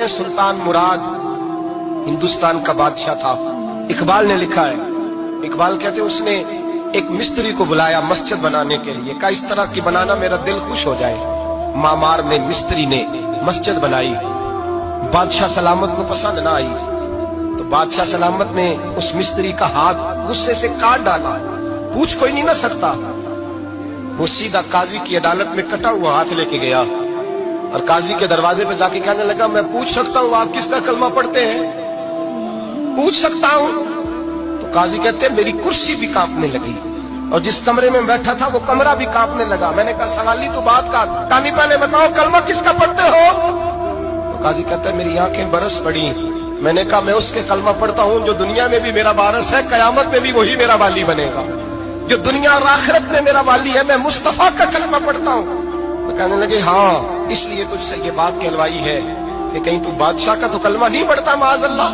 सुल्तान मुराद हिंदुस्तान का बादशाह था। इकबाल ने लिखा है, इकबाल कहते उसने एक मिस्त्री को बुलाया मस्जिद बनाने के लिए, कहा इस तरह की बनाना मेरा दिल खुश हो जाए। मामार ने, मिस्त्री ने मस्जिद बनाई। बादशाह सलामत को पसंद ना आई तो बादशाह सलामत ने उस मिस्त्री का हाथ गुस्से से काट डाला। पूछ कोई नहीं ना सकता। वो सीधा काजी की अदालत में कटा हुआ हाथ लेके गया और काजी के दरवाजे पे जाके कहने लगा, मैं पूछ सकता हूँ आप किसका कलमा पढ़ते हैं? पूछ सकता हूँ? तो काजी कहते हैं मेरी कुर्सी भी कांपने लगी और जिस कमरे में बैठा था वो कमरा भी कांपने लगा। मैंने कहा सवाली तो बात का, कहानी पहले बताओ कलमा किसका पढ़ते हो? तो काजी कहता है मेरी आंखें बरस पड़ी। मैंने कहा मैं उसके कलमा पढ़ता हूँ जो दुनिया में भी मेरा वारिस है, कयामत में भी वही मेरा वाली बनेगा। जो दुनिया और आखिरत में मेरा वाली है, मैं मुस्तफा का कलमा पढ़ता हूँ। तो कहने लगे हाँ, इसलिए तुझसे ये बात कहलवाई है कि कहीं तू बादशाह का तो कलमा नहीं पढ़ता, माअज़ल्लाह।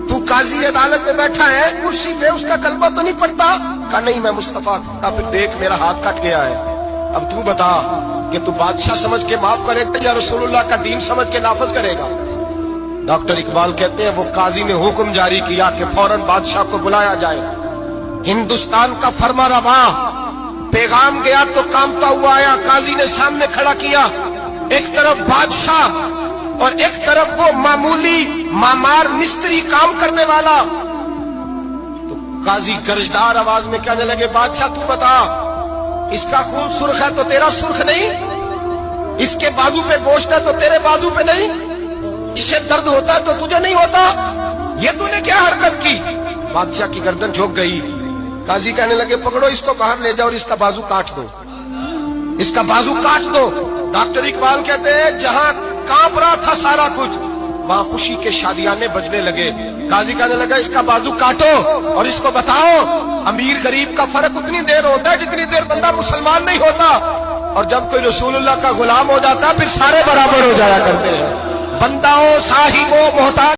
तू काजी अदालत में बैठा है कुर्सी पे, उसका कलमा तो नहीं पढ़ता? कहा नहीं, मैं मुस्तफा का। फिर देख मेरा हाथ कट गया है, अब तू बता कि तू बादशाह समझ के माफ करेगा या रसूलुल्लाह का दीन समझ के नाफज करेगा? डॉक्टर इकबाल कहते हैं वो काजी ने हुक्म जारी किया कि फौरन बादशाह को बुलाया जाए। हिंदुस्तान का फरमा रवा पैगाम गया तो कांपता हुआ आया। काजी ने सामने खड़ा किया, एक तरफ बादशाह और एक तरफ वो मामूली मामार मिस्त्री काम करने वाला। तो काजी गर्जदार आवाज में कहने लगे, बादशाह तू बता, इसका खून सुर्ख है तो तेरा सुर्ख नहीं? इसके बाजू पे गोश्त है तो तेरे बाजू पे नहीं? इसे दर्द होता है तो तुझे नहीं होता? ये तूने क्या हरकत की? बादशाह की गर्दन झुक गई। काजी कहने लगे पकड़ो इसको, बाहर ले जाओ और इसका बाजू काट दो, इसका बाजू काट दो। डॉक्टर इकबाल कहते हैं जहां कांप रहा था सारा कुछ, वहां खुशी के शादियाने बजने लगे। काजी कहने लगा इसका बाजू काटो और इसको बताओ अमीर गरीब का फर्क उतनी देर होता है जितनी देर बंदा मुसलमान नहीं होता, और जब कोई रसूलुल्लाह का गुलाम हो जाता है फिर सारे बराबर हो जाया करते हैं। बंदाओं, साहिबों, मोहताज